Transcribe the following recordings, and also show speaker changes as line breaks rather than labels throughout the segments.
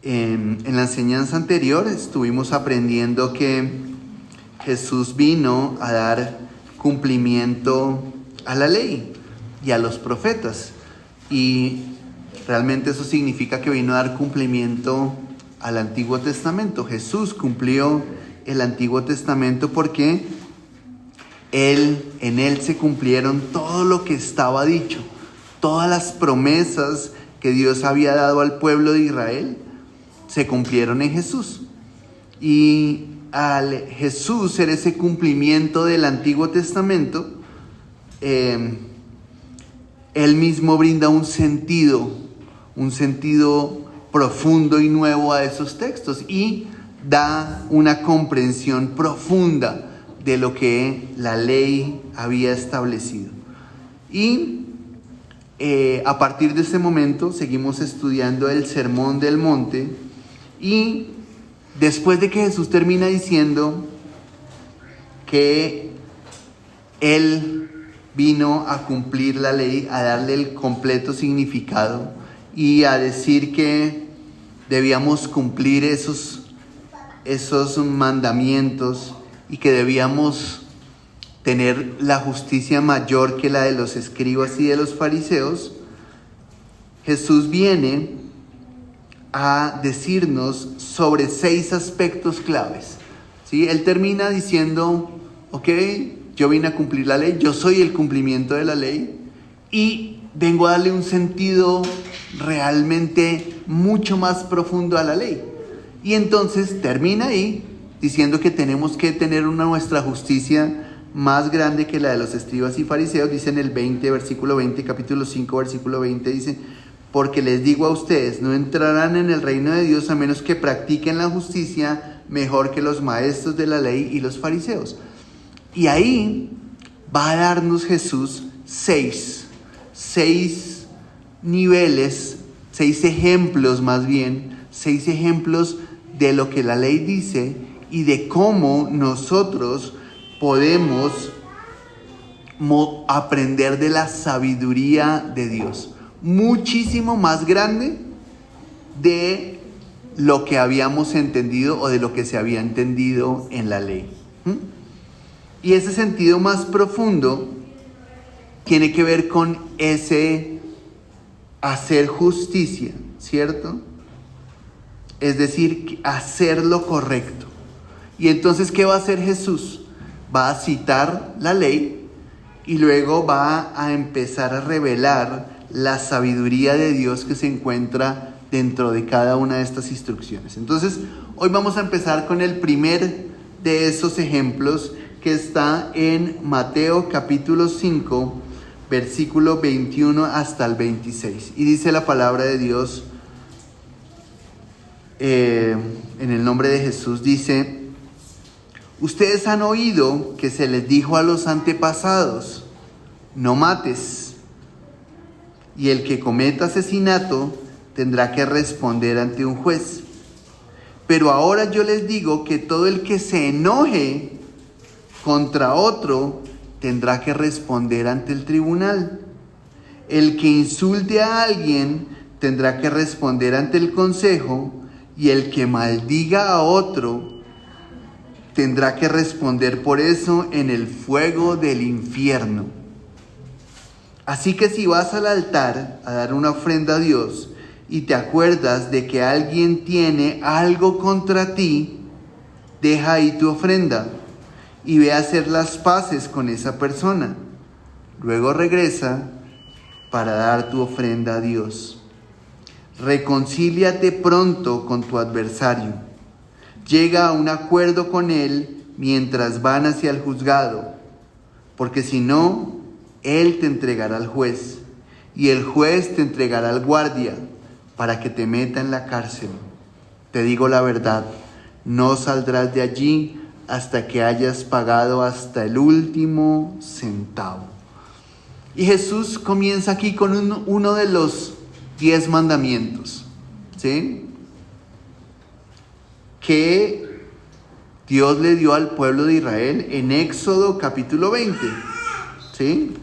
En la enseñanza anterior estuvimos aprendiendo que Jesús vino a dar cumplimiento a la ley y a los profetas. Y realmente eso significa que vino a dar cumplimiento al Antiguo Testamento. Jesús cumplió el Antiguo Testamento porque en él se cumplieron todo lo que estaba dicho, todas las promesas que Dios había dado al pueblo de Israel se cumplieron en Jesús. Y al Jesús ser ese cumplimiento del Antiguo Testamento, Él mismo brinda un sentido profundo y nuevo a esos textos y da una comprensión profunda de lo que la ley había establecido. Y a partir de ese momento seguimos estudiando el Sermón del Monte, y después de que Jesús termina diciendo que Él vino a cumplir la ley, a darle el completo significado y a decir que debíamos cumplir esos mandamientos y que debíamos tener la justicia mayor que la de los escribas y de los fariseos, Jesús viene a decirnos sobre 6 aspectos claves, ¿sí? Él termina diciendo, ok, yo vine a cumplir la ley, yo soy el cumplimiento de la ley y vengo a darle un sentido realmente mucho más profundo a la ley. Y entonces termina ahí diciendo que tenemos que tener nuestra justicia más grande que la de los escribas y fariseos. Dice en el 20, versículo 20, capítulo 5, versículo 20, dice: porque les digo a ustedes, no entrarán en el reino de Dios a menos que practiquen la justicia mejor que los maestros de la ley y los fariseos. Y ahí va a darnos Jesús 6 niveles, 6 ejemplos más bien, 6 ejemplos de lo que la ley dice y de cómo nosotros podemos aprender de la sabiduría de Dios, muchísimo más grande de lo que habíamos entendido o de lo que se había entendido en la ley. Y ese sentido más profundo tiene que ver con ese hacer justicia, ¿cierto? Es decir, hacer lo correcto. Y entonces, ¿qué va a hacer Jesús? Va a citar la ley y luego va a empezar a revelar la sabiduría de Dios que se encuentra dentro de cada una de estas instrucciones. Entonces, hoy vamos a empezar con el primer de esos ejemplos, que está en Mateo capítulo 5, versículo 21 hasta el 26. Y dice la palabra de Dios, en el nombre de Jesús, dice: ustedes han oído que se les dijo a los antepasados, no mates, y el que cometa asesinato tendrá que responder ante un juez. Pero ahora yo les digo que todo el que se enoje contra otro tendrá que responder ante el tribunal. El que insulte a alguien tendrá que responder ante el consejo, y el que maldiga a otro tendrá que responder por eso en el fuego del infierno. Así que si vas al altar a dar una ofrenda a Dios y te acuerdas de que alguien tiene algo contra ti, deja ahí tu ofrenda y ve a hacer las paces con esa persona. Luego regresa para dar tu ofrenda a Dios. Reconcíliate pronto con tu adversario. Llega a un acuerdo con él mientras van hacia el juzgado, porque si no, él te entregará al juez, y el juez te entregará al guardia para que te meta en la cárcel. Te digo la verdad, no saldrás de allí hasta que hayas pagado hasta el último centavo. Y Jesús comienza aquí con uno de los 10 mandamientos, ¿sí?, que Dios le dio al pueblo de Israel en Éxodo capítulo 20, ¿sí?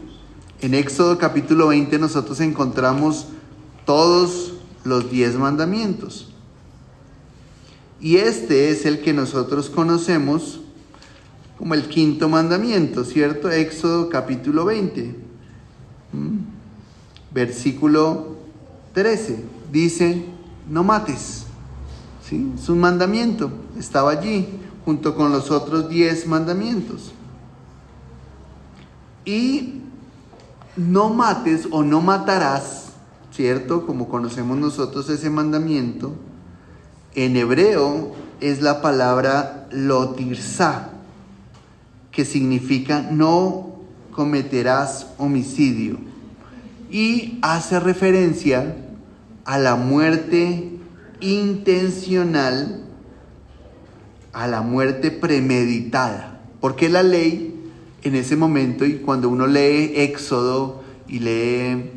En Éxodo capítulo 20 nosotros encontramos todos los 10 mandamientos. Y este es el que nosotros conocemos como el quinto mandamiento, ¿cierto? Éxodo capítulo 20, versículo 13. Dice, no mates. ¿Sí? Es un mandamiento, estaba allí junto con los otros 10 mandamientos. Y no mates o no matarás, ¿cierto? Como conocemos nosotros ese mandamiento, en hebreo es la palabra lo tirsá, que significa no cometerás homicidio, y hace referencia a la muerte intencional, a la muerte premeditada, porque la ley en ese momento, y cuando uno lee Éxodo y lee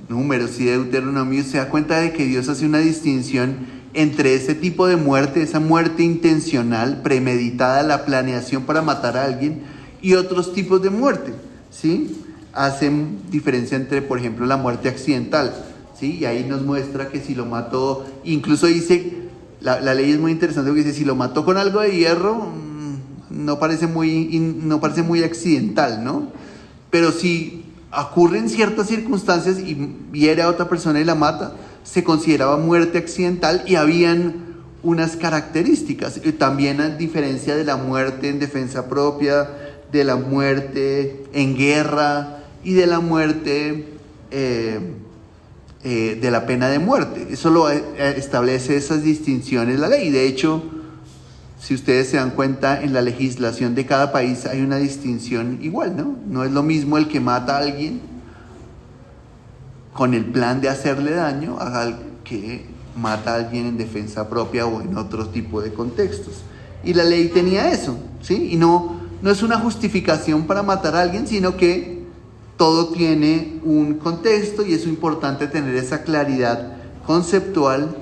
Números y Deuteronomio, se da cuenta de que Dios hace una distinción entre ese tipo de muerte, esa muerte intencional, premeditada, la planeación para matar a alguien, y otros tipos de muerte, ¿sí? Hacen diferencia entre, por ejemplo, la muerte accidental, ¿sí? Y ahí nos muestra que si lo mató, incluso dice, la ley es muy interesante porque dice, si lo mató con algo de hierro, no parece muy accidental, ¿no? Pero si ocurren ciertas circunstancias y hiere a otra persona y la mata, se consideraba muerte accidental, y habían unas características. Y también a diferencia de la muerte en defensa propia, de la muerte en guerra y de la muerte de la pena de muerte. Eso lo establece esas distinciones la ley. De hecho, si ustedes se dan cuenta, en la legislación de cada país hay una distinción igual, ¿no? No es lo mismo el que mata a alguien con el plan de hacerle daño al que mata a alguien en defensa propia o en otro tipo de contextos. Y la ley tenía eso, ¿sí? Y no es una justificación para matar a alguien, sino que todo tiene un contexto, y es importante tener esa claridad conceptual,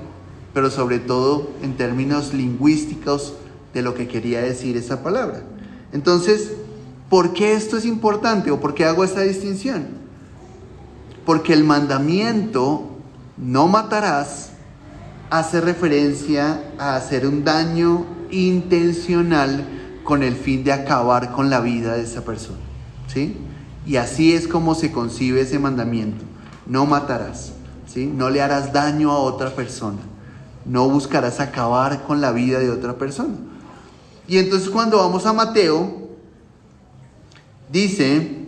pero sobre todo en términos lingüísticos de lo que quería decir esa palabra. Entonces, ¿por qué esto es importante o por qué hago esta distinción? Porque el mandamiento no matarás hace referencia a hacer un daño intencional con el fin de acabar con la vida de esa persona, ¿sí? Y así es como se concibe ese mandamiento. No matarás, ¿sí? No le harás daño a otra persona. No buscarás acabar con la vida de otra persona. Y entonces cuando vamos a Mateo, dice,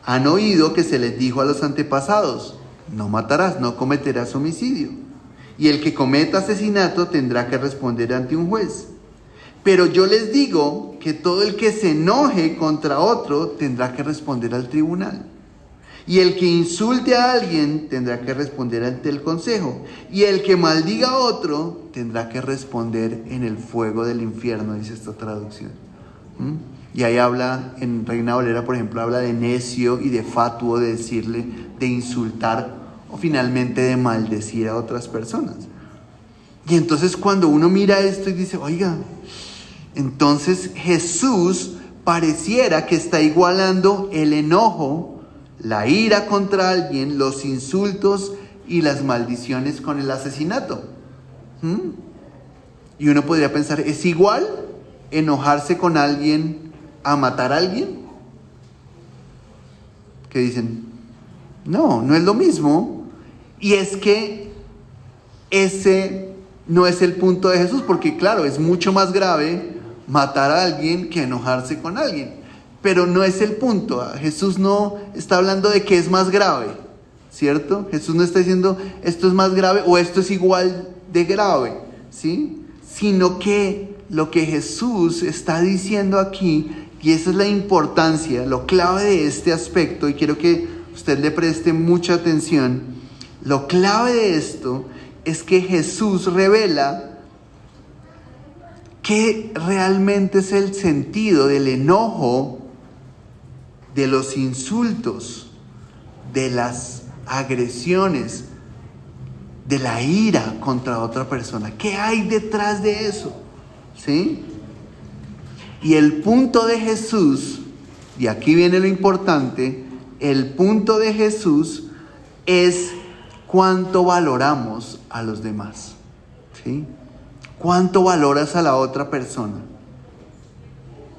han oído que se les dijo a los antepasados, no matarás, no cometerás homicidio, y el que cometa asesinato tendrá que responder ante un juez. Pero yo les digo que todo el que se enoje contra otro tendrá que responder al tribunal. Y el que insulte a alguien tendrá que responder ante el consejo. Y el que maldiga a otro tendrá que responder en el fuego del infierno, dice esta traducción. Y ahí habla, en Reina Valera, por ejemplo, habla de necio y de fatuo, de decirle, de insultar o finalmente de maldecir a otras personas. Y entonces cuando uno mira esto y dice, oiga, entonces Jesús pareciera que está igualando el enojo, la ira contra alguien, los insultos y las maldiciones con el asesinato. Y uno podría pensar, ¿es igual enojarse con alguien a matar a alguien? Que dicen, no es lo mismo. Y es que ese no es el punto de Jesús, porque claro, es mucho más grave matar a alguien que enojarse con alguien. Pero no es el punto. Jesús no está hablando de que es más grave, ¿cierto? Jesús no está diciendo esto es más grave o esto es igual de grave, ¿sí? Sino que lo que Jesús está diciendo aquí, y esa es la importancia, lo clave de este aspecto, y quiero que usted le preste mucha atención, lo clave de esto es que Jesús revela qué realmente es el sentido del enojo, de los insultos, de las agresiones, de la ira contra otra persona. ¿Qué hay detrás de eso? ¿Sí? Y el punto de Jesús, y aquí viene lo importante, el punto de Jesús es cuánto valoramos a los demás. ¿Sí? ¿Cuánto valoras a la otra persona?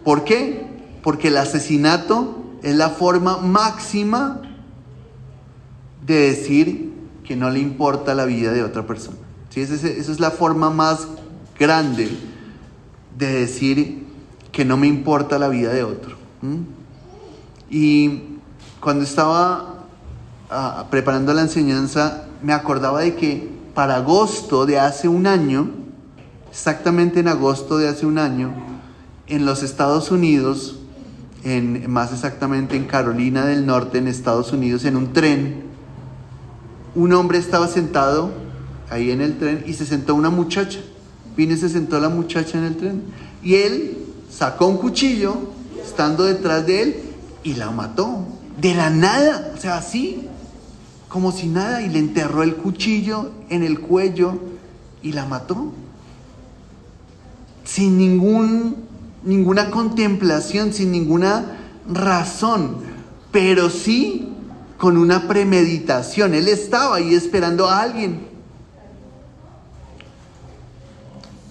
¿Por qué? Porque el asesinato es la forma máxima de decir que no le importa la vida de otra persona. ¿Sí? Esa es la forma más grande de decir que no me importa la vida de otro. Y cuando estaba preparando la enseñanza, me acordaba de que para agosto de hace un año, exactamente en agosto de hace un año, en los Estados Unidos, más exactamente en Carolina del Norte, en Estados Unidos, en un tren, un hombre estaba sentado ahí en el tren y se sentó una muchacha. Vino y se sentó la muchacha en el tren. Y él sacó un cuchillo, estando detrás de él, y la mató. De la nada, o sea, así, como si nada, y le enterró el cuchillo en el cuello y la mató. Sin ninguna contemplación, sin ninguna razón, pero sí con una premeditación. Él estaba ahí esperando a alguien.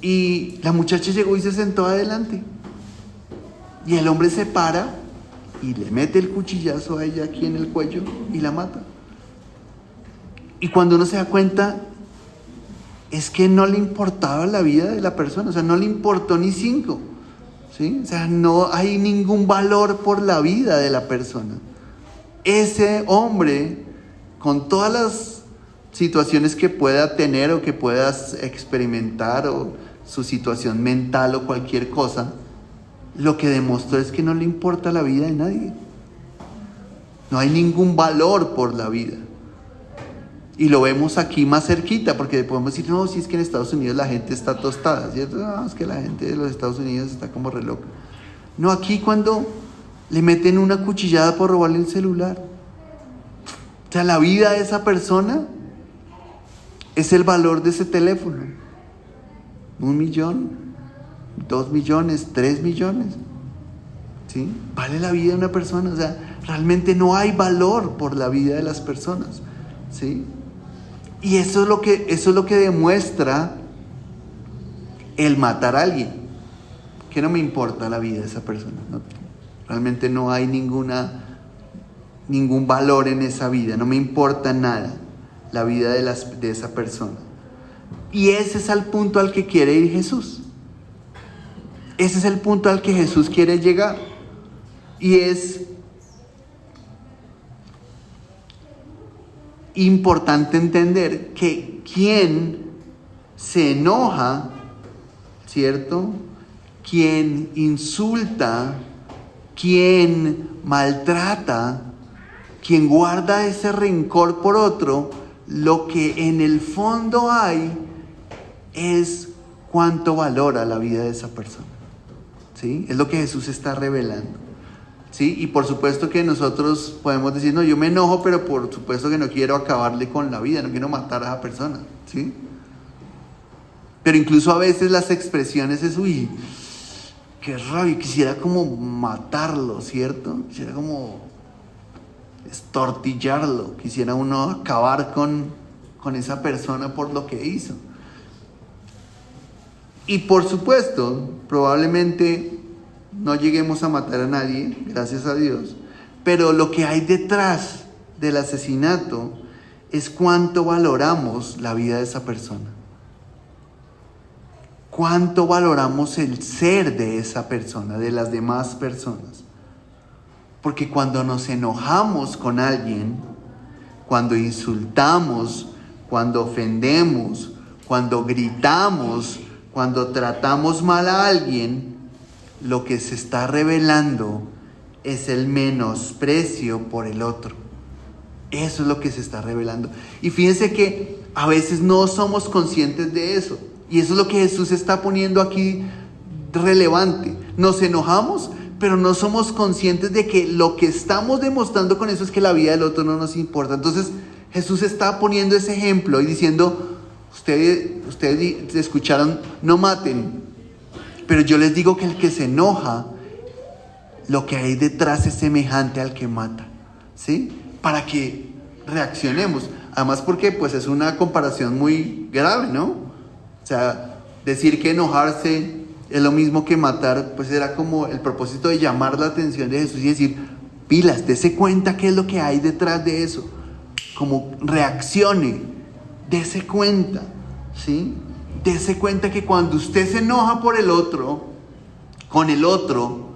Y la muchacha llegó y se sentó adelante. Y el hombre se para y le mete el cuchillazo a ella aquí en el cuello y la mata. Y cuando uno se da cuenta, es que no le importaba la vida de la persona, o sea, no le importó ni 5, ¿sí? O sea, no hay ningún valor por la vida de la persona. Ese hombre, con todas las situaciones que pueda tener o que puedas experimentar, o su situación mental o cualquier cosa, lo que demostró es que no le importa la vida de nadie. No hay ningún valor por la vida. Y lo vemos aquí más cerquita, porque podemos decir, no, si es que en Estados Unidos la gente está tostada, ¿cierto? No, es que la gente de los Estados Unidos está como re loca. No, aquí cuando le meten una cuchillada por robarle el celular. O sea, la vida de esa persona es el valor de ese teléfono. 1 millón, 2 millones, 3 millones. ¿Sí? Vale la vida de una persona. O sea, realmente no hay valor por la vida de las personas. ¿Sí? Y eso es lo que demuestra el matar a alguien. Que no me importa la vida de esa persona. No, realmente no hay ningún valor en esa vida. No me importa nada la vida de esa persona. Y ese es el punto al que quiere ir Jesús. Ese es el punto al que Jesús quiere llegar. Y es importante entender que quien se enoja, ¿cierto? Quien insulta, quien maltrata, quien guarda ese rencor por otro, lo que en el fondo hay es cuánto valora la vida de esa persona. ¿Sí? Es lo que Jesús está revelando. ¿Sí? Y por supuesto que nosotros podemos decir, no, yo me enojo, pero por supuesto que no quiero acabarle con la vida, no quiero matar a esa persona, ¿sí? Pero incluso a veces las expresiones es, uy, qué rabia, quisiera como matarlo, ¿cierto? Quisiera como estortillarlo, quisiera uno acabar con esa persona por lo que hizo. Y por supuesto, probablemente no lleguemos a matar a nadie, gracias a Dios, pero lo que hay detrás del asesinato es cuánto valoramos la vida de esa persona. Cuánto valoramos el ser de esa persona, de las demás personas. Porque cuando nos enojamos con alguien, cuando insultamos, cuando ofendemos, cuando gritamos, cuando tratamos mal a alguien, lo que se está revelando es el menosprecio por el otro. Eso es lo que se está revelando. Y fíjense que a veces no somos conscientes de eso. Y eso es lo que Jesús está poniendo aquí relevante. Nos enojamos, pero no somos conscientes de que lo que estamos demostrando con eso es que la vida del otro no nos importa. Entonces Jesús está poniendo ese ejemplo y diciendo, ustedes escucharon, no maten. Pero yo les digo que el que se enoja, lo que hay detrás es semejante al que mata, ¿sí? Para que reaccionemos. Además porque pues es una comparación muy grave, ¿no? O sea, decir que enojarse es lo mismo que matar, pues era como el propósito de llamar la atención de Jesús y decir, pilas, dese cuenta qué es lo que hay detrás de eso. Como reaccione, dese cuenta, ¿sí? Dese cuenta que cuando usted se enoja por el otro, con el otro,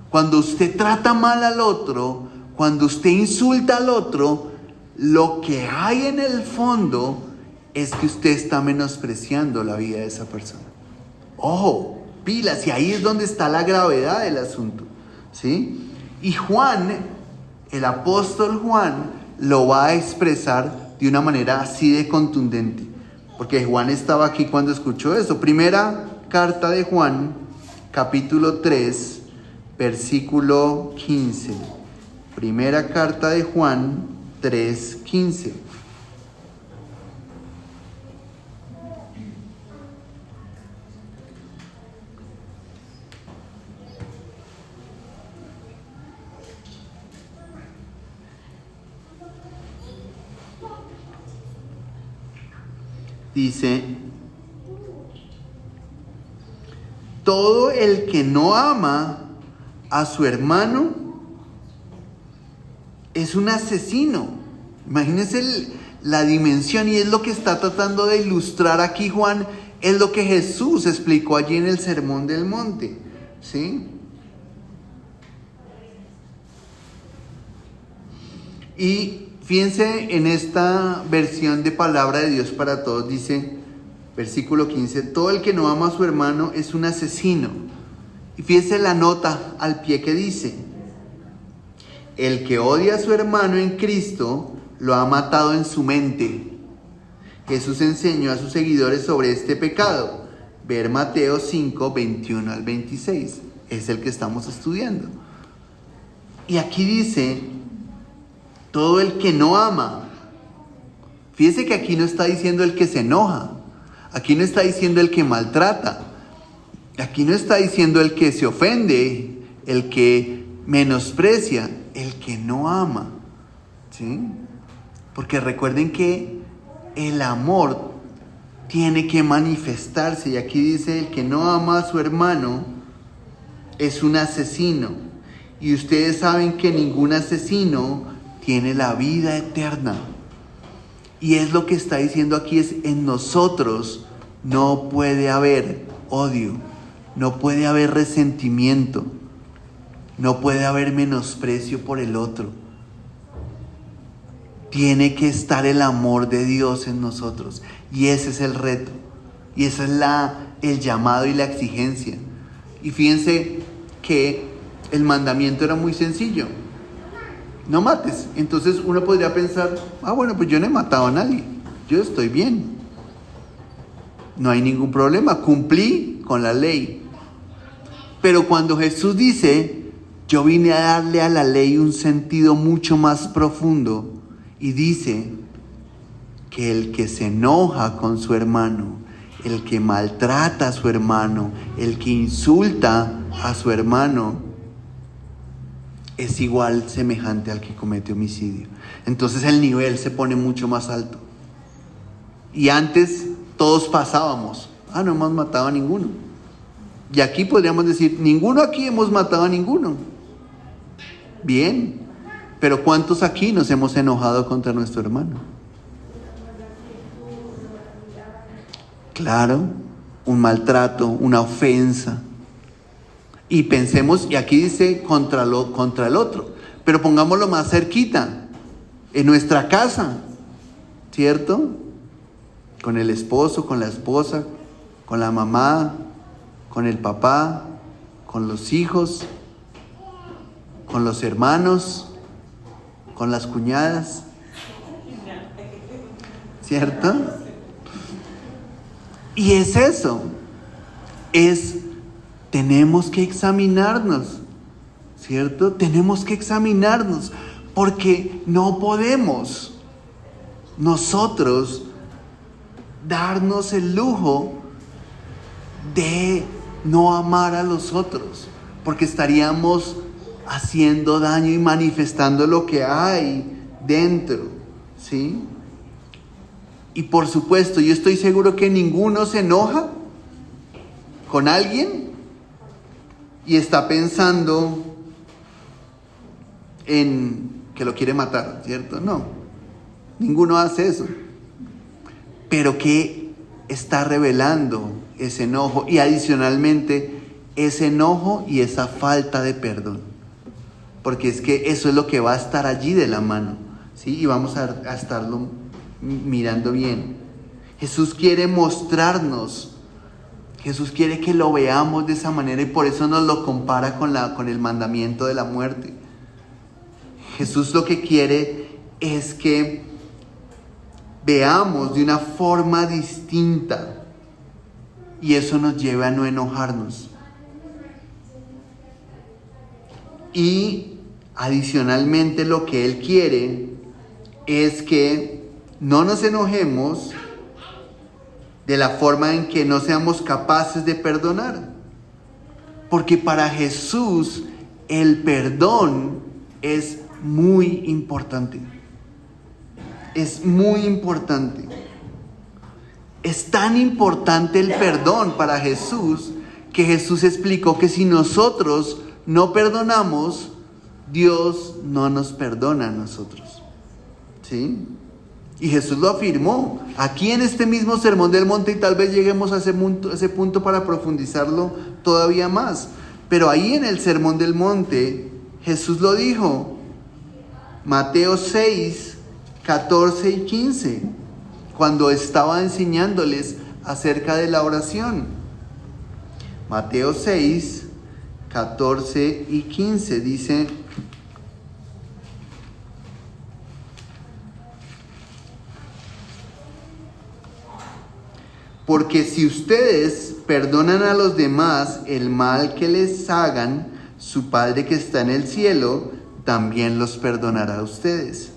cuando usted trata mal al otro, cuando usted insulta al otro, lo que hay en el fondo es que usted está menospreciando la vida de esa persona. Ojo, pilas, y ahí es donde está la gravedad del asunto, ¿sí? Y Juan, el apóstol Juan, lo va a expresar de una manera así de contundente, porque Juan estaba aquí cuando escuchó eso. Primera carta de Juan, capítulo 3, versículo 15. Primera carta de Juan 3:15. Dice, todo el que no ama a su hermano es un asesino. Imagínense la dimensión, y es lo que está tratando de ilustrar aquí Juan, es lo que Jesús explicó allí en el Sermón del Monte, ¿sí? Y fíjense en esta versión de Palabra de Dios para Todos, dice, versículo 15, todo el que no ama a su hermano es un asesino. Y fíjense la nota al pie que dice, el que odia a su hermano en Cristo lo ha matado en su mente. Jesús enseñó a sus seguidores sobre este pecado. Ver Mateo 5, 21 al 26. Es el que estamos estudiando. Y aquí dice, todo el que no ama. Fíjese que aquí no está diciendo el que se enoja. Aquí no está diciendo el que maltrata. Aquí no está diciendo el que se ofende, el que menosprecia, el que no ama. ¿Sí? Porque recuerden que el amor tiene que manifestarse. Y aquí dice, el que no ama a su hermano es un asesino. Y ustedes saben que ningún asesino tiene la vida eterna. Y es lo que está diciendo aquí, es en nosotros no puede haber odio, no puede haber resentimiento, no puede haber menosprecio por el otro. Tiene que estar el amor de Dios en nosotros. Y ese es el reto. Y ese es el llamado y la exigencia. Y fíjense que el mandamiento era muy sencillo. No mates. Entonces uno podría pensar, bueno, pues yo no he matado a nadie. Yo estoy bien. No hay ningún problema. Cumplí con la ley. Pero cuando Jesús dice, yo vine a darle a la ley un sentido mucho más profundo, y dice que el que se enoja con su hermano, el que maltrata a su hermano, el que insulta a su hermano, es igual semejante al que comete homicidio. Entonces el nivel se pone mucho más alto. Y antes todos pasábamos, no hemos matado a ninguno. Y aquí podríamos decir, ninguno aquí hemos matado a ninguno. Bien. Pero ¿cuántos aquí nos hemos enojado contra nuestro hermano? Claro, un maltrato, una ofensa. Y pensemos, y aquí dice contra el otro, pero pongámoslo más cerquita, en nuestra casa, ¿cierto? Con el esposo, con la esposa, con la mamá, con el papá, con los hijos, con los hermanos, con las cuñadas, ¿cierto? Y es eso, tenemos que examinarnos, ¿cierto? Tenemos que examinarnos, porque no podemos nosotros darnos el lujo de no amar a los otros, porque estaríamos haciendo daño y manifestando lo que hay dentro, ¿sí? Y por supuesto, yo estoy seguro que ninguno se enoja con alguien y está pensando en que lo quiere matar, ¿cierto? No, ninguno hace eso. Pero ¿qué está revelando ese enojo? Y adicionalmente, ese enojo y esa falta de perdón. Porque es que eso es lo que va a estar allí de la mano, ¿sí? Y vamos a estarlo mirando bien. Jesús quiere mostrarnos, Jesús quiere que lo veamos de esa manera y por eso nos lo compara con el mandamiento de la muerte. Jesús lo que quiere es que veamos de una forma distinta y eso nos lleve a no enojarnos. Y adicionalmente lo que Él quiere es que no nos enojemos de la forma en que no seamos capaces de perdonar. Porque para Jesús el perdón es muy importante. Es muy importante. Es tan importante el perdón para Jesús que Jesús explicó que si nosotros no perdonamos, Dios no nos perdona a nosotros. ¿Sí? Y Jesús lo afirmó aquí en este mismo Sermón del Monte y tal vez lleguemos a ese punto para profundizarlo todavía más. Pero ahí en el Sermón del Monte Jesús lo dijo. Mateo 6, 14 y 15, cuando estaba enseñándoles acerca de la oración. Mateo 6, 14 y 15 dice: porque si ustedes perdonan a los demás el mal que les hagan, su Padre que está en el cielo también los perdonará a ustedes.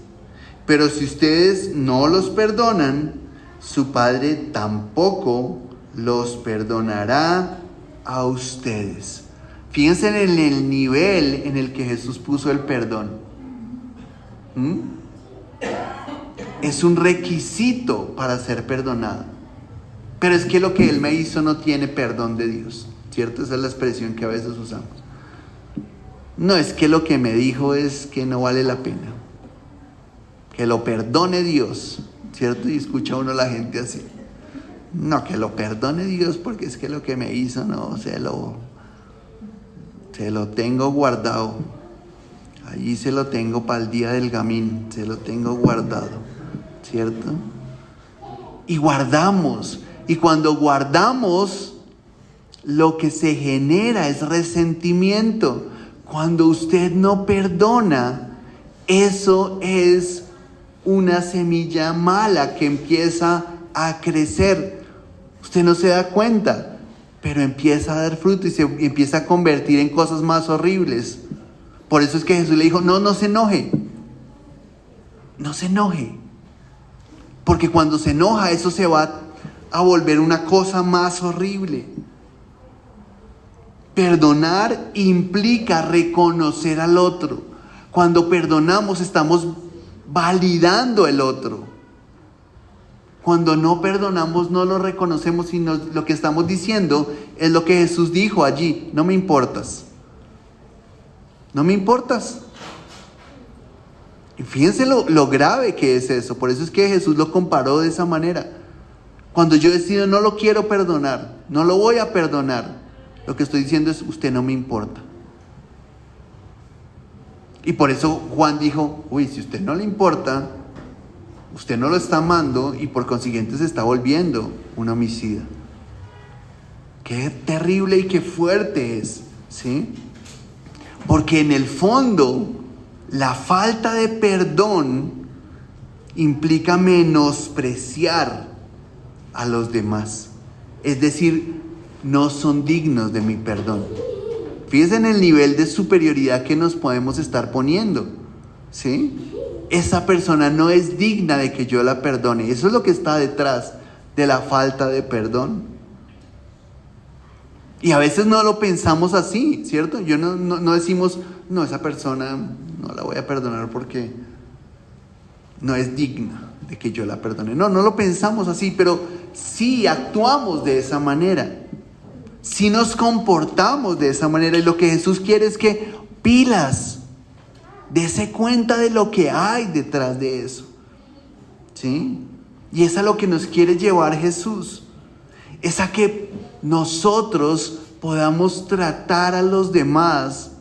Pero si ustedes no los perdonan, su Padre tampoco los perdonará a ustedes. Fíjense en el nivel en el que Jesús puso el perdón. Es un requisito para ser perdonado. Pero es que lo que Él me hizo no tiene perdón de Dios, ¿cierto? Esa es la expresión que a veces usamos. No, es que lo que me dijo es que no vale la pena. Que lo perdone Dios, ¿cierto? Y escucha uno a la gente así. No, que lo perdone Dios porque es que lo que me hizo, no, se lo tengo guardado. Allí se lo tengo para el día del gamín, se lo tengo guardado, ¿cierto? Y guardamos. Y cuando guardamos, lo que se genera es resentimiento. Cuando usted no perdona, eso es una semilla mala que empieza a crecer. Usted no se da cuenta, pero empieza a dar fruto y se empieza a convertir en cosas más horribles. Por eso es que Jesús le dijo, no se enoje. No se enoje. Porque cuando se enoja, eso se va a volver una cosa más horrible. Perdonar implica reconocer al otro. Cuando perdonamos estamos validando el otro. Cuando no perdonamos no lo reconocemos, sino lo que estamos diciendo es lo que Jesús dijo allí: no me importas. No me importas. Y fíjense lo grave que es eso. Por eso es que Jesús lo comparó de esa manera. Cuando yo decido no lo quiero perdonar, no lo voy a perdonar, lo que estoy diciendo es: usted no me importa. Y por eso Juan dijo: si usted no le importa, usted no lo está amando y por consiguiente se está volviendo un homicida. Qué terrible y qué fuerte es, ¿sí? Porque en el fondo, la falta de perdón implica menospreciar a los demás. Es decir, no son dignos de mi perdón. Fíjense en el nivel de superioridad que nos podemos estar poniendo, ¿sí? Esa persona no es digna de que yo la perdone. Eso es lo que está detrás de la falta de perdón. Y a veces no lo pensamos así, ¿cierto? No decimos, esa persona no la voy a perdonar porque no es digna de que yo la perdone. No, no lo pensamos así, pero sí actuamos de esa manera. Sí nos comportamos de esa manera. Y lo que Jesús quiere es que pilas, dése cuenta de lo que hay detrás de eso. ¿Sí? Y es a lo que nos quiere llevar Jesús. Es a que nosotros podamos tratar a los demás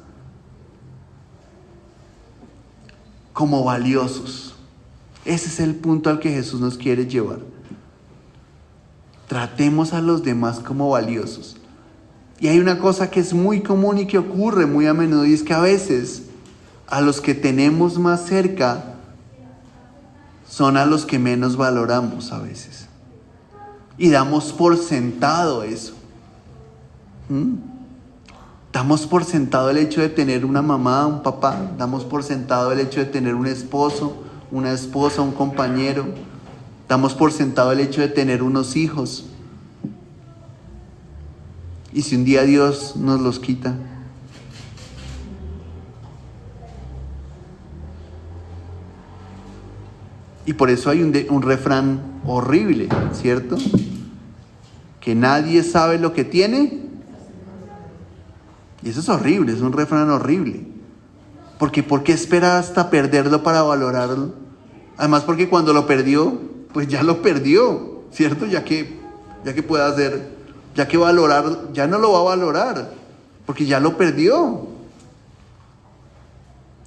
como valiosos. Ese es el punto al que Jesús nos quiere llevar. Tratemos a los demás como valiosos. Y hay una cosa que es muy común y que ocurre muy a menudo, y es que a veces a los que tenemos más cerca son a los que menos valoramos a veces. Y damos por sentado eso. Damos por sentado el hecho de tener una mamá, un papá. Damos por sentado el hecho de tener un esposo, una esposa, un compañero. Damos por sentado el hecho de tener unos hijos. ¿Y si un día Dios nos los quita? Y por eso hay un refrán horrible, ¿cierto? Que nadie sabe lo que tiene. Y eso es horrible, es un refrán horrible. Porque ¿por qué esperar hasta perderlo para valorarlo? Además porque cuando lo perdió, pues ya lo perdió, ¿cierto? Ya que puede hacer, ya que valorar, ya no lo va a valorar, porque ya lo perdió.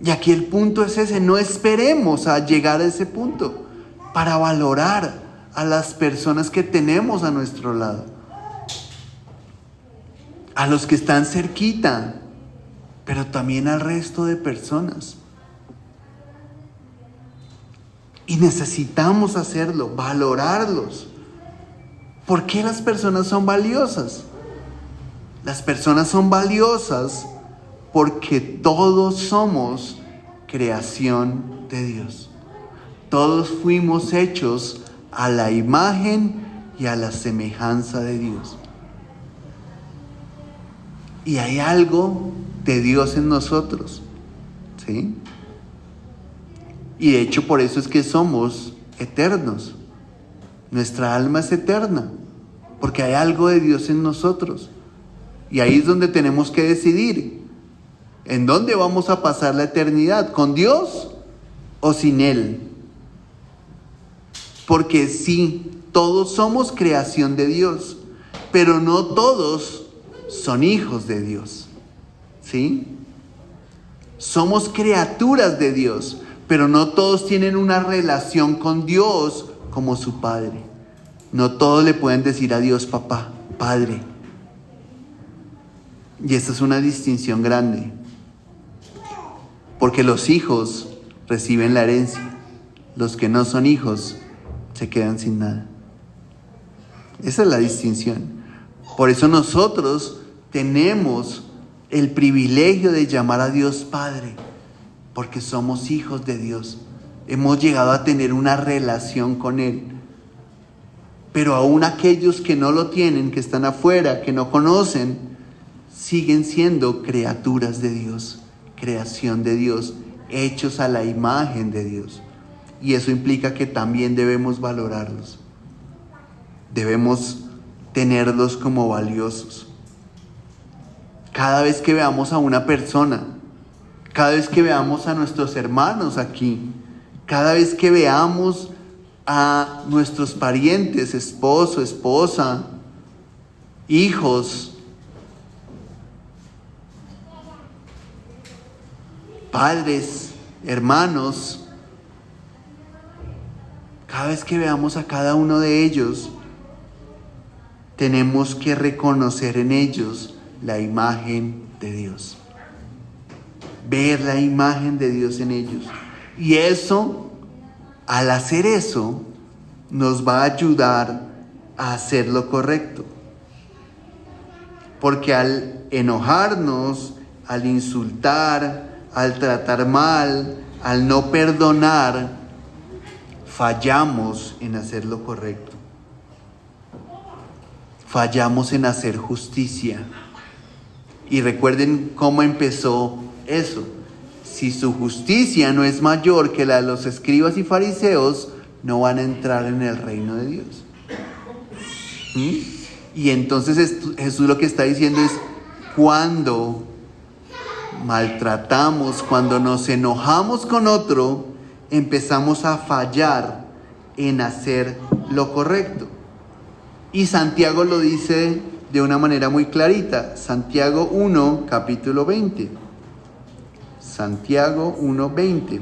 Y aquí el punto es ese, no esperemos a llegar a ese punto para valorar a las personas que tenemos a nuestro lado, a los que están cerquita, pero también al resto de personas. Y necesitamos hacerlo, valorarlos. ¿Por qué las personas son valiosas? Las personas son valiosas porque todos somos creación de Dios. Todos fuimos hechos a la imagen y a la semejanza de Dios. Y hay algo de Dios en nosotros, ¿sí? Y de hecho por eso es que somos eternos. Nuestra alma es eterna, porque hay algo de Dios en nosotros. Y ahí es donde tenemos que decidir, ¿en dónde vamos a pasar la eternidad? ¿Con Dios o sin Él? Porque sí, todos somos creación de Dios, pero no todos son hijos de Dios, ¿sí? Somos criaturas de Dios, pero no todos tienen una relación con Dios como su Padre. No todos le pueden decir a Dios papá, Padre. Y esta es una distinción grande, porque los hijos reciben la herencia, los que no son hijos se quedan sin nada. Esa es la distinción. Por eso nosotros tenemos el privilegio de llamar a Dios Padre, porque somos hijos de Dios. Hemos llegado a tener una relación con Él. Pero aún aquellos que no lo tienen, que están afuera, que no conocen, siguen siendo criaturas de Dios, creación de Dios, hechos a la imagen de Dios. Y eso implica que también debemos valorarlos. Debemos tenerlos como valiosos. Cada vez que veamos a una persona, cada vez que veamos a nuestros hermanos aquí, cada vez que veamos a nuestros parientes, esposo, esposa, hijos, padres, hermanos, cada vez que veamos a cada uno de ellos, tenemos que reconocer en ellos la imagen de Dios. Ver la imagen de Dios en ellos. Y eso, al hacer eso, nos va a ayudar a hacer lo correcto. Porque al enojarnos, al insultar, al tratar mal, al no perdonar, fallamos en hacer lo correcto. Fallamos en hacer justicia. Y recuerden cómo empezó eso. Si su justicia no es mayor que la de los escribas y fariseos, no van a entrar en el reino de Dios. Y entonces Jesús lo que está diciendo es, cuando maltratamos, cuando nos enojamos con otro, empezamos a fallar en hacer lo correcto. Y Santiago lo dice de una manera muy clarita. Santiago 1, capítulo 20. Santiago 1, 20.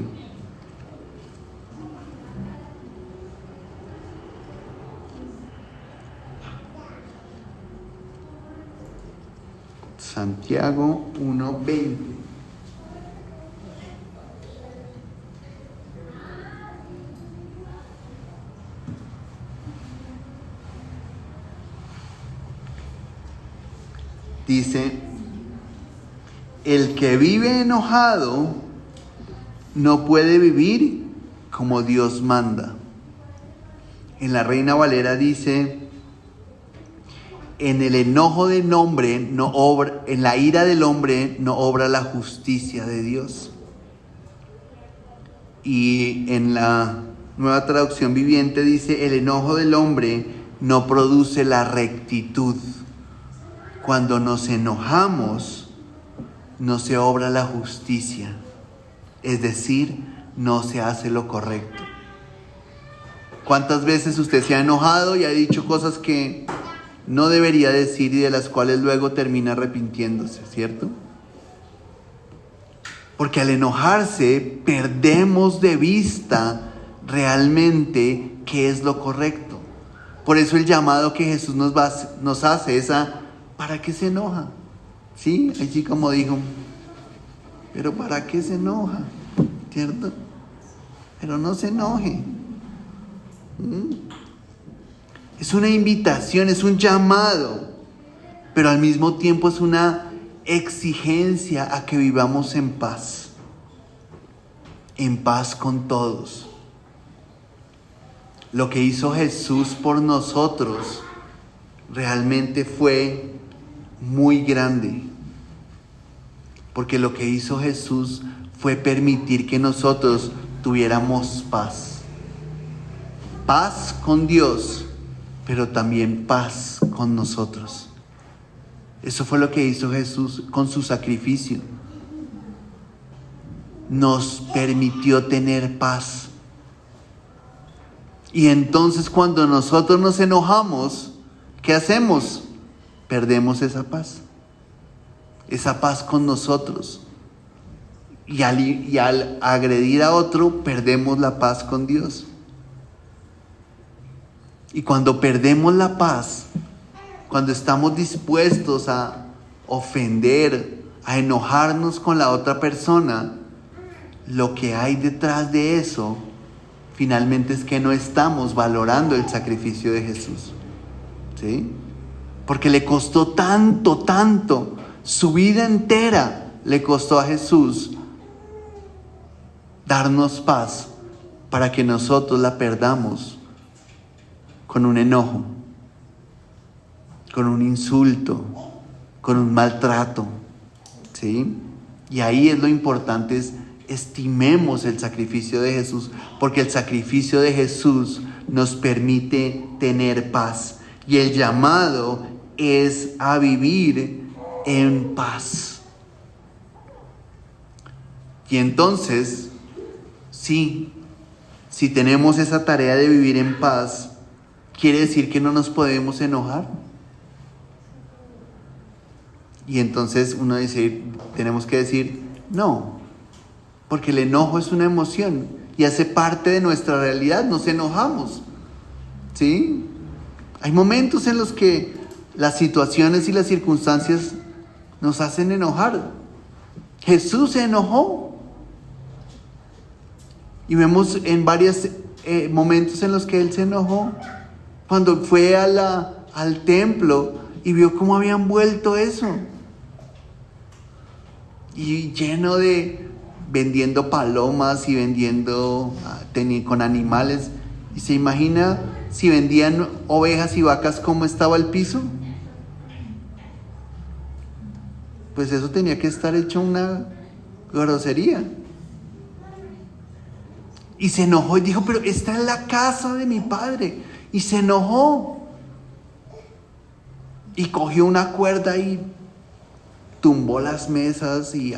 Santiago 1, 20. Dice, el que vive enojado no puede vivir como Dios manda. En la Reina Valera dice, en el enojo del hombre no obra, en la ira del hombre no obra la justicia de Dios. Y en la Nueva Traducción Viviente dice, el enojo del hombre no produce la rectitud. Cuando nos enojamos, no se obra la justicia, es decir, no se hace lo correcto. ¿Cuántas veces usted se ha enojado y ha dicho cosas que no debería decir y de las cuales luego termina arrepintiéndose, cierto? Porque al enojarse perdemos de vista realmente qué es lo correcto. Por eso el llamado que Jesús nos hace es a, ¿para qué se enoja? Sí, así como dijo, pero ¿para qué se enoja? ¿Cierto? Pero no se enoje. Es una invitación, es un llamado, pero al mismo tiempo es una exigencia a que vivamos en paz con todos. Lo que hizo Jesús por nosotros realmente fue muy grande, porque lo que hizo Jesús fue permitir que nosotros tuviéramos paz con Dios, pero también paz con nosotros. Eso fue lo que hizo Jesús con su sacrificio. Nos permitió tener paz. Y entonces cuando nosotros nos enojamos, ¿qué hacemos? Perdemos esa paz con nosotros. Y al agredir a otro, perdemos la paz con Dios. Y cuando perdemos la paz, cuando estamos dispuestos a ofender, a enojarnos con la otra persona, lo que hay detrás de eso, finalmente es que no estamos valorando el sacrificio de Jesús. ¿Sí? Porque le costó tanto, su vida entera le costó a Jesús darnos paz para que nosotros la perdamos con un enojo, con un insulto, con un maltrato, ¿sí? Y ahí es lo importante, es estimemos el sacrificio de Jesús, porque el sacrificio de Jesús nos permite tener paz. Y el llamado es a vivir en paz. Y entonces, sí, si tenemos esa tarea de vivir en paz, ¿quiere decir que no nos podemos enojar? Y entonces tenemos que decir, no, porque el enojo es una emoción y hace parte de nuestra realidad, nos enojamos, ¿sí? Hay momentos en los que las situaciones y las circunstancias nos hacen enojar. Jesús se enojó. Y vemos en varios momentos en los que Él se enojó. Cuando fue al templo y vio cómo habían vuelto eso. Y lleno vendiendo palomas y vendiendo con animales. ¿Y se imagina si vendían ovejas y vacas cómo estaba el piso? Pues eso tenía que estar hecho una grosería. Y se enojó y dijo, pero esta es la casa de mi padre. Y se enojó. Y cogió una cuerda y tumbó las mesas y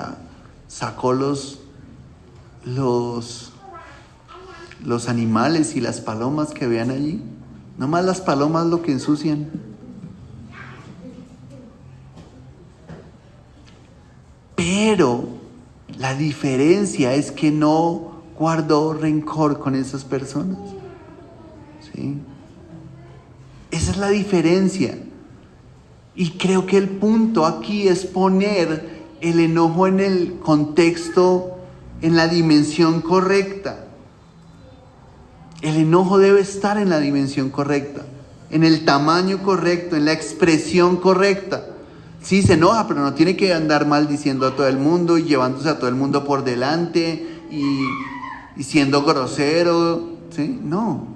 sacó los animales y las palomas que vean allí. No más las palomas lo que ensucian. Pero la diferencia es que no guardó rencor con esas personas. ¿Sí? Esa es la diferencia. Y creo que el punto aquí es poner el enojo en el contexto, en la dimensión correcta. El enojo debe estar en la dimensión correcta, en el tamaño correcto, en la expresión correcta. Sí, se enoja, pero no tiene que andar maldiciendo a todo el mundo y llevándose a todo el mundo por delante y siendo grosero, ¿sí? No.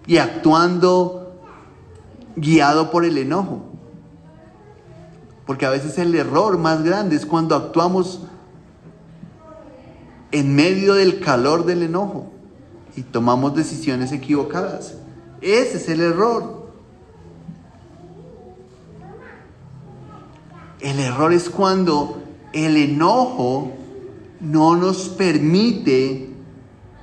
Y actuando guiado por el enojo. Porque a veces el error más grande es cuando actuamos en medio del calor del enojo y tomamos decisiones equivocadas. Ese es el error. El error es cuando el enojo no nos permite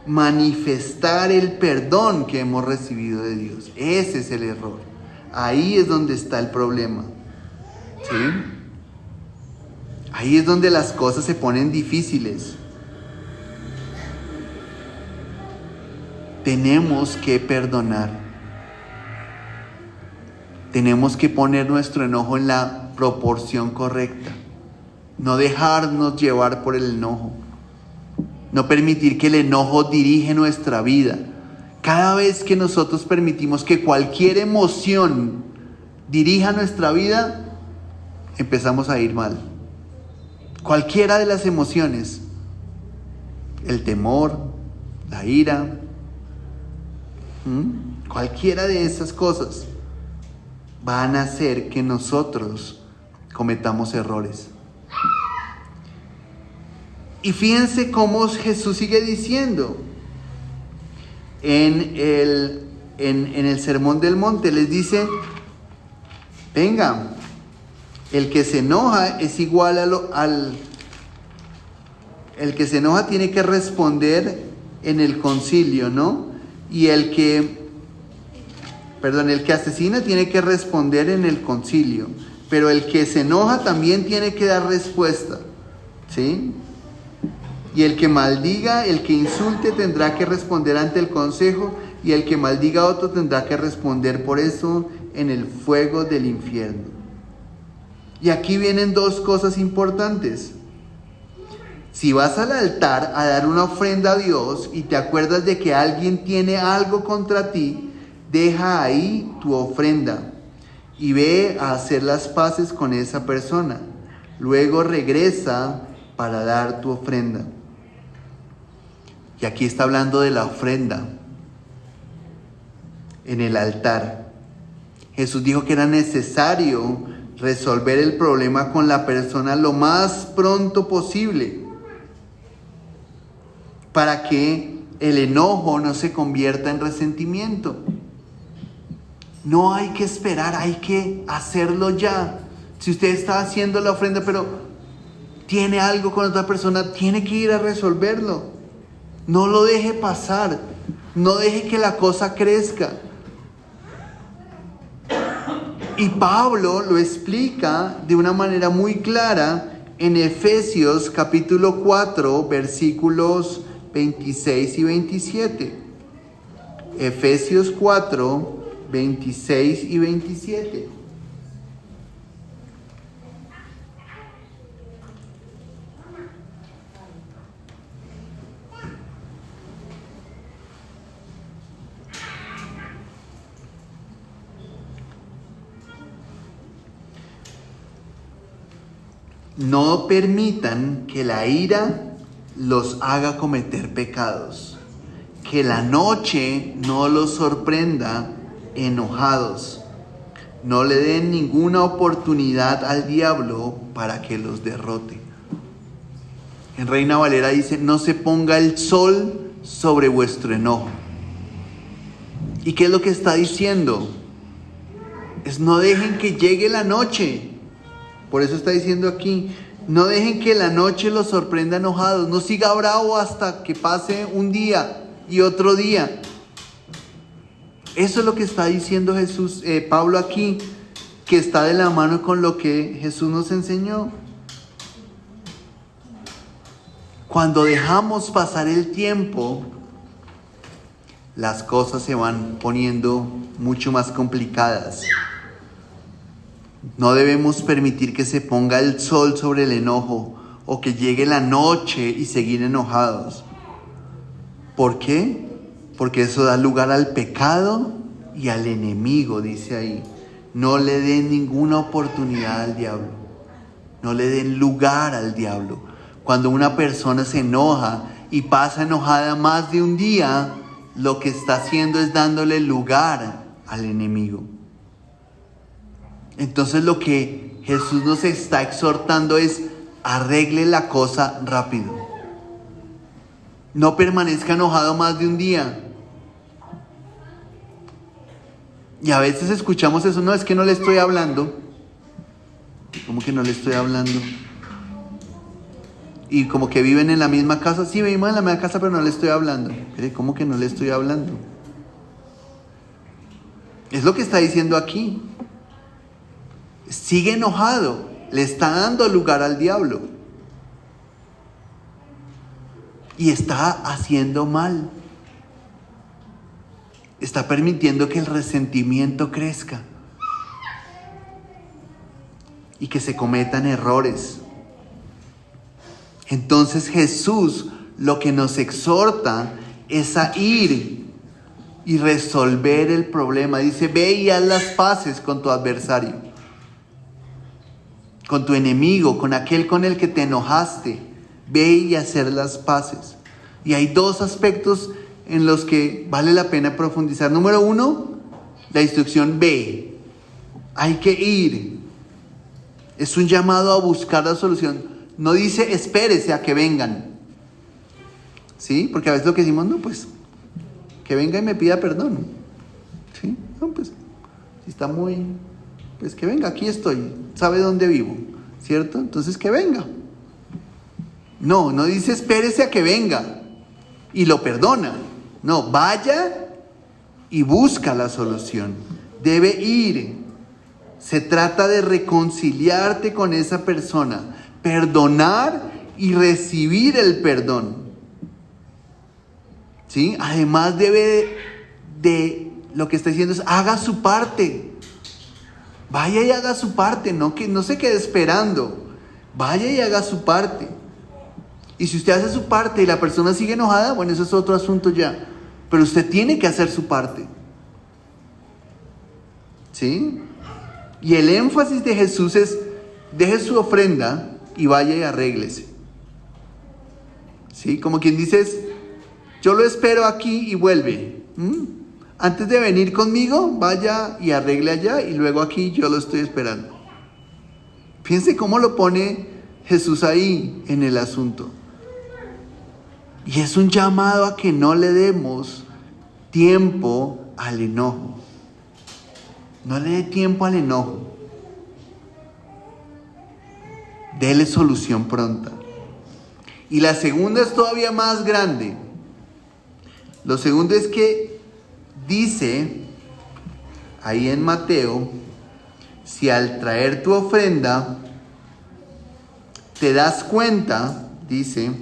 manifestar el perdón que hemos recibido de Dios. Ese es el error. Ahí es donde está el problema. ¿Sí? Ahí es donde las cosas se ponen difíciles. Tenemos que perdonar. Tenemos que poner nuestro enojo en la proporción correcta. No dejarnos llevar por el enojo. No permitir que el enojo dirige nuestra vida. Cada vez que nosotros permitimos que cualquier emoción dirija nuestra vida, empezamos a ir mal. Cualquiera de las emociones, el temor, la ira, cualquiera de esas cosas van a hacer que nosotros cometamos errores. Y fíjense cómo Jesús sigue diciendo en el Sermón del Monte. Les dice, venga, el que se enoja es igual el que se enoja tiene que responder en el concilio, ¿no? Y el que asesina tiene que responder en el concilio, pero el que se enoja también tiene que dar respuesta, ¿sí? Y el que maldiga, el que insulte tendrá que responder ante el consejo, y el que maldiga a otro tendrá que responder por eso en el fuego del infierno. Y aquí vienen dos cosas importantes. Si vas al altar a dar una ofrenda a Dios y te acuerdas de que alguien tiene algo contra ti, deja ahí tu ofrenda y ve a hacer las paces con esa persona. Luego regresa para dar tu ofrenda. Y aquí está hablando de la ofrenda en el altar. Jesús dijo que era necesario resolver el problema con la persona lo más pronto posible, para que el enojo no se convierta en resentimiento. No hay que esperar, hay que hacerlo ya. Si usted está haciendo la ofrenda, pero tiene algo con otra persona, tiene que ir a resolverlo. No lo deje pasar. No deje que la cosa crezca. Y Pablo lo explica de una manera muy clara en Efesios capítulo 4, versículos 26 y 27. Efesios 4, 26 y 27. No permitan que la ira los haga cometer pecados. Que la noche no los sorprenda enojados. No le den ninguna oportunidad al diablo para que los derrote. En Reina Valera dice, no se ponga el sol sobre vuestro enojo. ¿Y qué es lo que está diciendo? Es no dejen que llegue la noche. Por eso está diciendo aquí, no dejen que la noche los sorprenda enojados. No siga bravo hasta que pase un día y otro día. Eso es lo que está diciendo Pablo aquí, que está de la mano con lo que Jesús nos enseñó. Cuando dejamos pasar el tiempo, las cosas se van poniendo mucho más complicadas. No debemos permitir que se ponga el sol sobre el enojo o que llegue la noche y seguir enojados. ¿Por qué? Porque eso da lugar al pecado y al enemigo, dice ahí. No le den ninguna oportunidad al diablo. No le den lugar al diablo. Cuando una persona se enoja y pasa enojada más de un día, lo que está haciendo es dándole lugar al enemigo. Entonces lo que Jesús nos está exhortando es arregle la cosa rápido. No permanezca enojado más de un día. Y a veces escuchamos eso, no, es que no le estoy hablando. ¿Cómo que no le estoy hablando? Y como que viven en la misma casa. Sí, vivimos en la misma casa, pero no le estoy hablando. ¿Cómo que no le estoy hablando? Es lo que está diciendo aquí. Sigue enojado, le está dando lugar al diablo. Y está haciendo mal. Está permitiendo que el resentimiento crezca. Y que se cometan errores. Entonces Jesús lo que nos exhorta es a ir y resolver el problema. Dice, ve y haz las paces con tu adversario, con tu enemigo, con aquel con el que te enojaste. Ve y hacer las paces. Y hay dos aspectos en los que vale la pena profundizar. Número uno, la instrucción ve. Hay que ir. Es un llamado a buscar la solución. No dice espérese a que vengan. ¿Sí? Porque a veces lo que decimos, no, pues, que venga y me pida perdón. ¿Sí? No, pues, si está muy, pues que venga, aquí estoy, sabe dónde vivo, ¿cierto? Entonces que venga. No dice espérese a que venga y lo perdona. No, vaya y busca la solución. Debe ir. Se trata de reconciliarte con esa persona, perdonar y recibir el perdón. ¿Sí? Además debe de lo que está diciendo es haga su parte. Vaya y haga su parte, no se quede esperando. Vaya y haga su parte. Y si usted hace su parte y la persona sigue enojada, bueno, eso es otro asunto ya. Pero usted tiene que hacer su parte. ¿Sí? Y el énfasis de Jesús es, deje su ofrenda y vaya y arréglese. ¿Sí? Como quien dice, yo lo espero aquí y vuelve. Antes de venir conmigo, vaya y arregle allá y luego aquí yo lo estoy esperando. Piense cómo lo pone Jesús ahí en el asunto. Y es un llamado a que no le demos tiempo al enojo. No le dé tiempo al enojo. Dele solución pronta. Y la segunda es todavía más grande. Lo segundo es que dice ahí en Mateo, si al traer tu ofrenda te das cuenta, dice,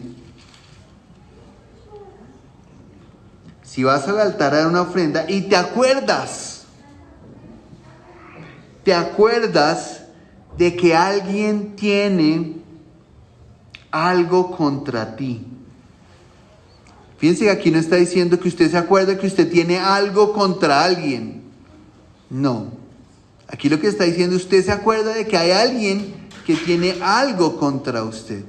si vas al altar a dar una ofrenda y te acuerdas de que alguien tiene algo contra ti. Fíjense que aquí no está diciendo que usted se acuerde que usted tiene algo contra alguien. No. Aquí lo que está diciendo, usted se acuerda de que hay alguien que tiene algo contra usted.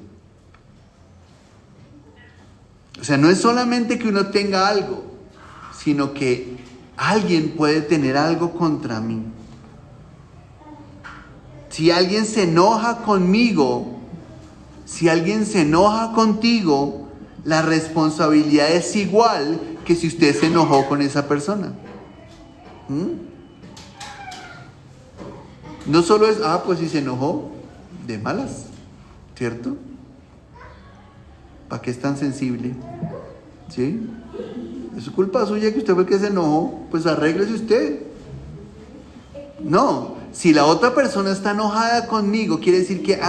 O sea, no es solamente que uno tenga algo, sino que alguien puede tener algo contra mí. Si alguien se enoja conmigo, Si alguien se enoja contigo, la responsabilidad es igual que si usted se enojó con esa persona. No solo es, pues si se enojó, de malas, ¿cierto? ¿Para qué es tan sensible? ¿Sí? Es culpa suya que usted fue el que se enojó, pues arréglese usted. No, si la otra persona está enojada conmigo, quiere decir que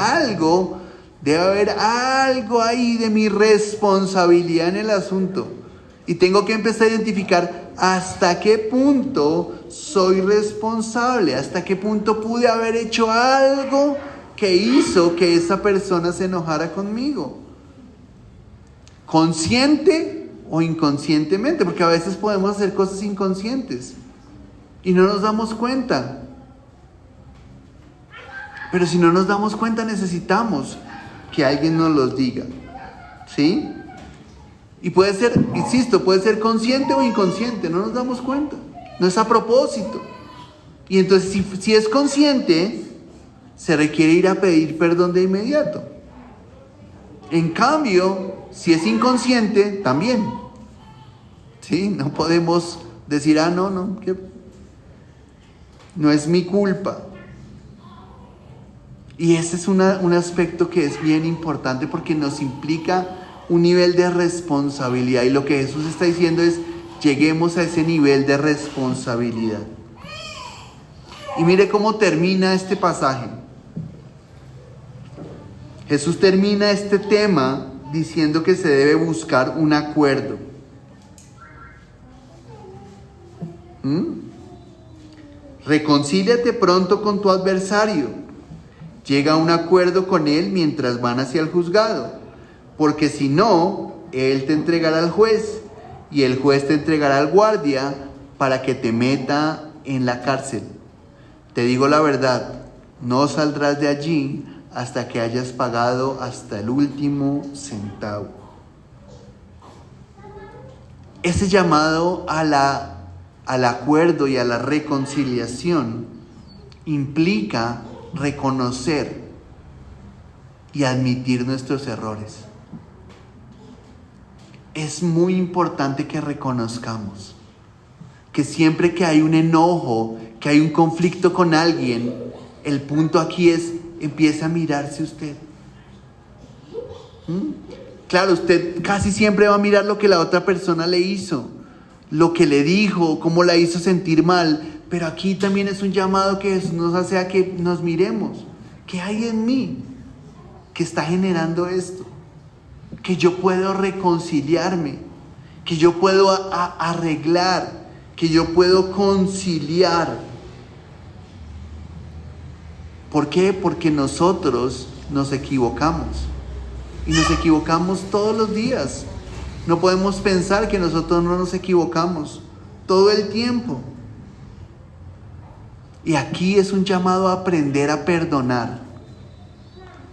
debe haber algo ahí de mi responsabilidad en el asunto. Y tengo que empezar a identificar hasta qué punto soy responsable, hasta qué punto pude haber hecho algo que hizo que esa persona se enojara conmigo. Consciente o inconscientemente, porque a veces podemos hacer cosas inconscientes y no nos damos cuenta. Pero si no nos damos cuenta, necesitamos que alguien nos los diga, ¿sí? Y puede ser, insisto, puede ser consciente o inconsciente, no nos damos cuenta, no es a propósito. Y entonces si es consciente, se requiere ir a pedir perdón de inmediato. En cambio, si es inconsciente, también, ¿sí? No podemos decir, no es mi culpa. Y ese es un aspecto que es bien importante porque nos implica un nivel de responsabilidad. Y lo que Jesús está diciendo es, lleguemos a ese nivel de responsabilidad. Y mire cómo termina este pasaje. Jesús termina este tema diciendo que se debe buscar un acuerdo. Reconcíliate pronto con tu adversario. Llega a un acuerdo con él mientras van hacia el juzgado, porque si no, él te entregará al juez y el juez te entregará al guardia para que te meta en la cárcel. Te digo la verdad, no saldrás de allí hasta que hayas pagado hasta el último centavo. Ese llamado al acuerdo y a la reconciliación implica reconocer y admitir nuestros errores. Es muy importante que reconozcamos que siempre que hay un enojo, que hay un conflicto con alguien, el punto aquí es, empieza a mirarse usted. Claro, usted casi siempre va a mirar lo que la otra persona le hizo, lo que le dijo, cómo la hizo sentir mal, pero aquí también es un llamado que nos hace a que nos miremos. ¿Qué hay en mí que está generando esto? Que yo puedo reconciliarme, que yo puedo arreglar, que yo puedo conciliar. ¿Por qué? Porque nosotros nos equivocamos. Y nos equivocamos todos los días. No podemos pensar que nosotros no nos equivocamos todo el tiempo. Y aquí es un llamado a aprender a perdonar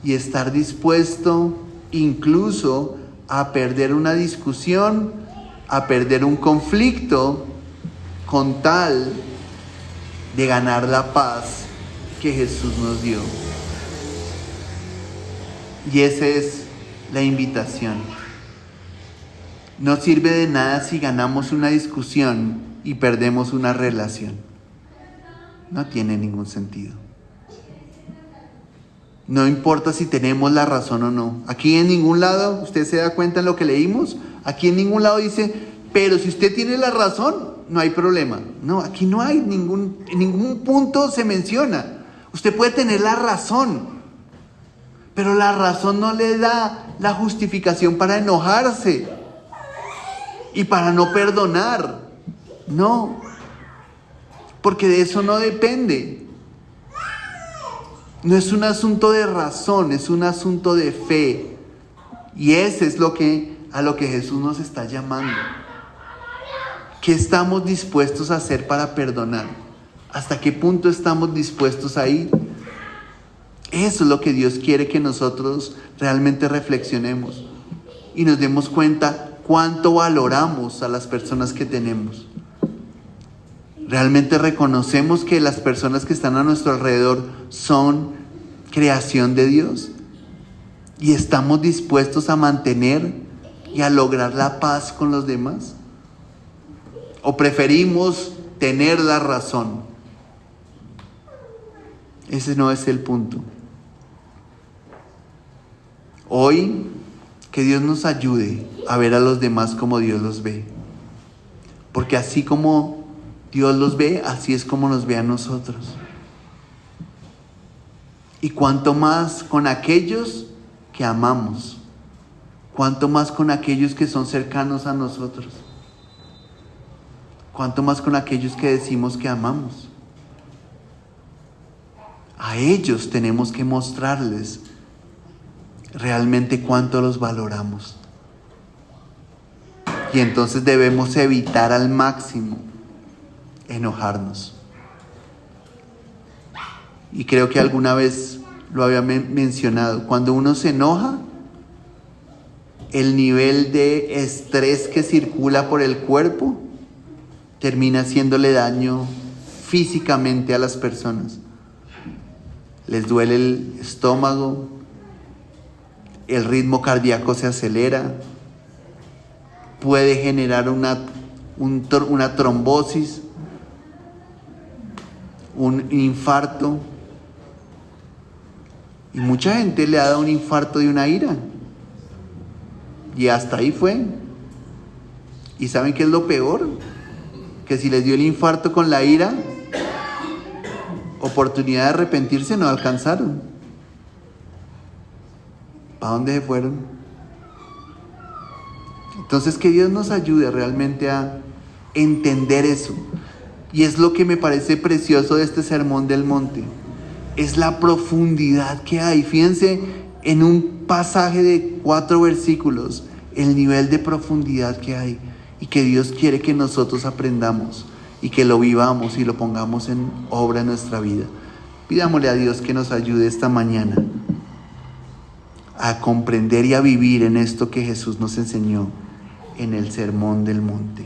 y estar dispuesto incluso a perder una discusión, a perder un conflicto, con tal de ganar la paz que Jesús nos dio. Y esa es la invitación. No sirve de nada si ganamos una discusión y perdemos una relación. No tiene ningún sentido. No importa si tenemos la razón o no. Aquí en ningún lado, usted se da cuenta en lo que leímos, aquí en ningún lado dice, pero si usted tiene la razón, no hay problema. No, aquí no hay en ningún punto se menciona. Usted puede tener la razón, pero la razón no le da la justificación para enojarse y para no perdonar. No, porque de eso no depende. No es un asunto de razón, es un asunto de fe. Y ese es a lo que Jesús nos está llamando. ¿Qué estamos dispuestos a hacer para perdonar? ¿Hasta qué punto estamos dispuestos a ir? Eso es lo que Dios quiere que nosotros realmente reflexionemos y nos demos cuenta cuánto valoramos a las personas que tenemos. ¿Realmente reconocemos que las personas que están a nuestro alrededor son creación de Dios? ¿Y estamos dispuestos a mantener y a lograr la paz con los demás? ¿O preferimos tener la razón? Ese no es el punto. Hoy, que Dios nos ayude a ver a los demás como Dios los ve. Porque así como Dios los ve, así es como nos ve a nosotros. Y cuanto más con aquellos que amamos, cuanto más con aquellos que son cercanos a nosotros, cuanto más con aquellos que decimos que amamos. A ellos tenemos que mostrarles realmente cuánto los valoramos. Y entonces debemos evitar al máximo enojarnos. Y creo que alguna vez lo había mencionado. Cuando uno se enoja, el nivel de estrés que circula por el cuerpo termina haciéndole daño físicamente a las personas. Les duele el estómago, el ritmo cardíaco se acelera, puede generar una trombosis, un infarto. Y mucha gente le ha dado un infarto de una ira. Y hasta ahí fue. ¿Y saben qué es lo peor? Que si les dio el infarto con la ira, oportunidad de arrepentirse no alcanzaron. ¿Para dónde se fueron? Entonces que Dios nos ayude realmente a entender eso. Y es lo que me parece precioso de este Sermón del Monte. Es la profundidad que hay. Fíjense en un pasaje de 4 versículos, el nivel de profundidad que hay. Y que Dios quiere que nosotros aprendamos y que lo vivamos y lo pongamos en obra en nuestra vida. Pidámosle a Dios que nos ayude esta mañana a comprender y a vivir en esto que Jesús nos enseñó en el Sermón del Monte.